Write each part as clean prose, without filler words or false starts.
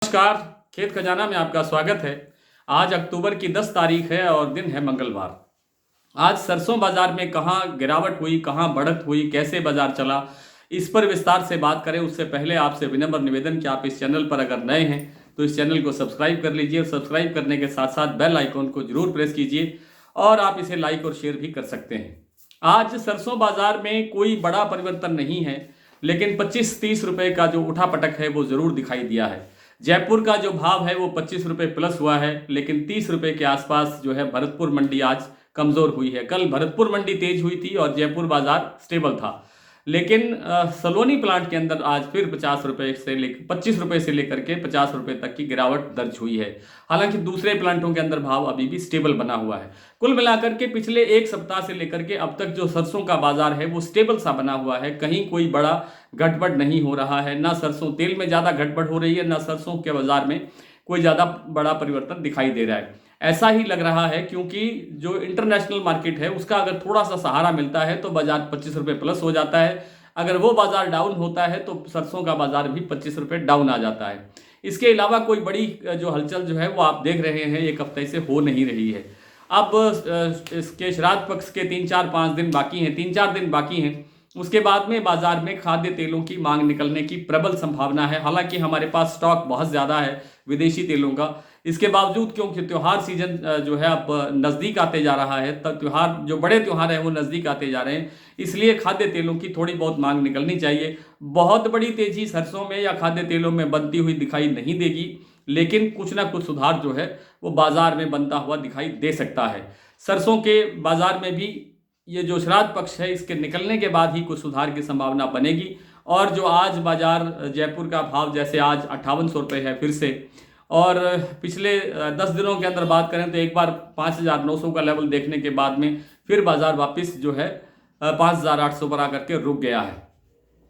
नमस्कार। खेत खजाना में आपका स्वागत है। आज अक्टूबर की 10 तारीख है और दिन है मंगलवार। आज सरसों बाजार में कहाँ गिरावट हुई, कहाँ बढ़त हुई, कैसे बाजार चला, इस पर विस्तार से बात करें उससे पहले आपसे विनम्र निवेदन कि आप इस चैनल पर अगर नए हैं तो इस चैनल को सब्सक्राइब कर लीजिए और सब्सक्राइब करने के साथ साथ बेल आइकॉन को जरूर प्रेस कीजिए और आप इसे लाइक और शेयर भी कर सकते हैं। आज सरसों बाजार में कोई बड़ा परिवर्तन नहीं है, लेकिन 25-30 रुपए का जो उठापटक है वो जरूर दिखाई दिया है। जयपुर का जो भाव है वो 25 रुपये प्लस हुआ है, लेकिन 30 रुपये के आसपास जो है भरतपुर मंडी आज कमजोर हुई है। कल भरतपुर मंडी तेज हुई थी और जयपुर बाजार स्टेबल था, लेकिन सलोनी प्लांट के अंदर आज फिर 50 रुपये से लेकर 25 रुपये से लेकर के 50 रुपये तक की गिरावट दर्ज हुई है। हालांकि दूसरे प्लांटों के अंदर भाव अभी भी स्टेबल बना हुआ है। कुल मिलाकर के पिछले एक सप्ताह से लेकर के अब तक जो सरसों का बाजार है वो स्टेबल सा बना हुआ है। कहीं कोई बड़ा गड़बड़ नहीं हो रहा है, ना सरसों तेल में ज़्यादा गड़बड़ हो रही है, ना सरसों के बाजार में कोई ज़्यादा बड़ा परिवर्तन दिखाई दे रहा है। ऐसा ही लग रहा है क्योंकि जो इंटरनेशनल मार्केट है उसका अगर थोड़ा सा सहारा मिलता है तो बाजार 25 रुपये प्लस हो जाता है। अगर वो बाजार डाउन होता है तो सरसों का बाजार भी 25 रुपये डाउन आ जाता है। इसके अलावा कोई बड़ी जो हलचल जो है वो आप देख रहे हैं एक हफ्ते से हो नहीं रही है। अब इसके श्राद्ध पक्ष के 3-4-5 दिन बाकी हैं, 3-4 दिन बाकी हैं। उसके बाद में बाजार में खाद्य तेलों की मांग निकलने की प्रबल संभावना है। हालांकि हमारे पास स्टॉक बहुत ज़्यादा है विदेशी तेलों का। इसके बावजूद क्योंकि त्यौहार सीजन जो है अब नज़दीक आते जा रहा है, तब त्यौहार जो बड़े त्यौहार हैं वो नज़दीक आते जा रहे हैं, इसलिए खाद्य तेलों की थोड़ी बहुत मांग निकलनी चाहिए। बहुत बड़ी तेजी सरसों में या खाद्य तेलों में बनती हुई दिखाई नहीं देगी, लेकिन कुछ ना कुछ सुधार जो है वो बाजार में बनता हुआ दिखाई दे सकता है। सरसों के बाजार में भी ये जो श्राद्ध पक्ष है इसके निकलने के बाद ही कुछ सुधार की संभावना बनेगी। और जो आज बाजार जयपुर का भाव जैसे आज 5800 रुपये है फिर से, और पिछले 10 दिनों के अंदर बात करें तो एक बार 5900 का लेवल देखने के बाद में फिर बाजार वापस जो है 5800 पर आकर के रुक गया है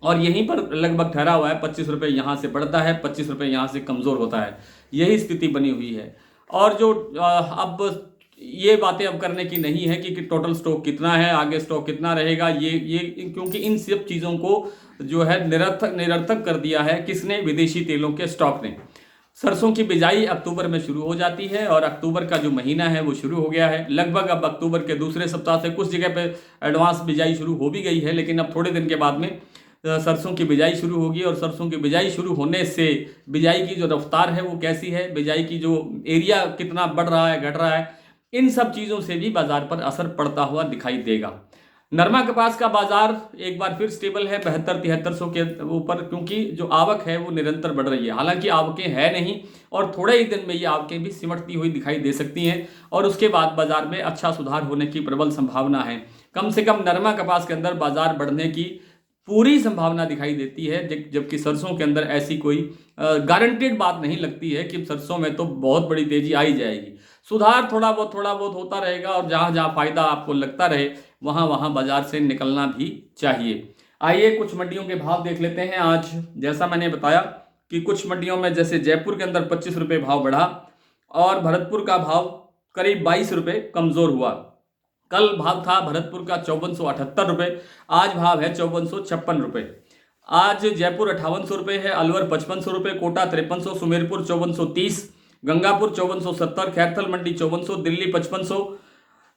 और यहीं पर लगभग ठहरा हुआ है। 25 रुपये यहाँ से बढ़ता है, 25 रुपये यहाँ से कमज़ोर होता है, यही स्थिति बनी हुई है। और जो अब ये बातें अब करने की नहीं है कि टोटल स्टॉक कितना है, आगे स्टॉक कितना रहेगा, ये क्योंकि इन सब चीज़ों को जो है निरर्थक कर दिया है किसने, विदेशी तेलों के स्टॉक ने। सरसों की बिजाई अक्टूबर में शुरू हो जाती है और अक्टूबर का जो महीना है वो शुरू हो गया है। लगभग अब अक्टूबर के दूसरे सप्ताह से कुछ जगह पे एडवांस बिजाई शुरू हो भी गई है, लेकिन अब थोड़े दिन के बाद में सरसों की बिजाई शुरू होगी। और सरसों की बिजाई शुरू होने से बिजाई की जो रफ्तार है वो कैसी है, बिजाई की जो एरिया कितना बढ़ रहा है घट रहा है, इन सब चीज़ों से भी बाजार पर असर पड़ता हुआ दिखाई देगा। नरमा कपास का बाजार एक बार फिर स्टेबल है 72-7300 के ऊपर, क्योंकि जो आवक है वो निरंतर बढ़ रही है। हालांकि आवकें है नहीं और थोड़े ही दिन में ये आवकें भी सिमटती हुई दिखाई दे सकती हैं और उसके बाद बाजार में अच्छा सुधार होने की प्रबल संभावना है। कम से कम नरमा कपास के अंदर बाजार बढ़ने की पूरी संभावना दिखाई देती है, जबकि सरसों के अंदर ऐसी कोई गारंटेड बात नहीं लगती है कि सरसों में तो बहुत बड़ी तेजी आई जाएगी। सुधार थोड़ा बहुत होता रहेगा और जहाँ जहाँ फायदा आपको लगता रहे वहाँ वहाँ बाजार से निकलना भी चाहिए। आइए कुछ मंडियों के भाव देख लेते हैं। आज जैसा मैंने बताया कि कुछ मंडियों में जैसे जयपुर के अंदर 25 रुपये भाव बढ़ा और भरतपुर का भाव करीब 22 रुपये कमज़ोर हुआ। कल भाव था भरतपुर का 5478 रुपये, आज भाव है 5456 रुपये। आज जयपुर 5800 रुपये है, अलवर 5500 रुपये, कोटा 5300, सुमेरपुर 5430, गंगापुर 5470, खैरथल मंडी 5400, दिल्ली 5500,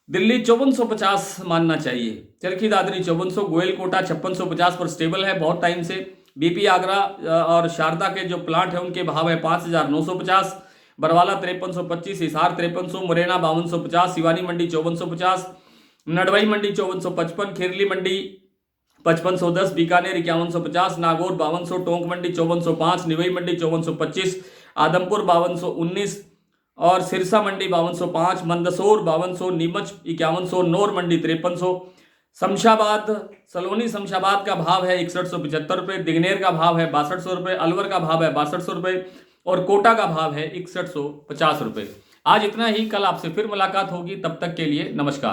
दिल्ली 5450 मानना चाहिए, चरखी दादरी 5400, गोयल कोटा 5650 पर स्टेबल है बहुत टाइम से। बीपी आगरा और शारदा के जो प्लांट है उनके भाव है 5950, बरवाला 5325, हिसार 5300, मुरैना 5250, सिवानी मंडी 5450, नडवाई मंडी 5455, खिरली मंडी 5510, बीकानेर 5150, नागौर 5200, टोंक मंडी 5405, निवई मंडी 5425, आदमपुर 5219 और सिरसा मंडी 5205, मंदसौर 5200, नीमच 5100, नौर मंडी 5300, शमशाबाद सलोनी शमशाबाद का भाव है 6175 रुपये, दिगनेर का भाव है 6200 रुपये, अलवर का भाव है 6200 रुपये और कोटा का भाव है 6150 रुपये। आज इतना ही, कल आपसे फिर मुलाकात होगी, तब तक के लिए नमस्कार।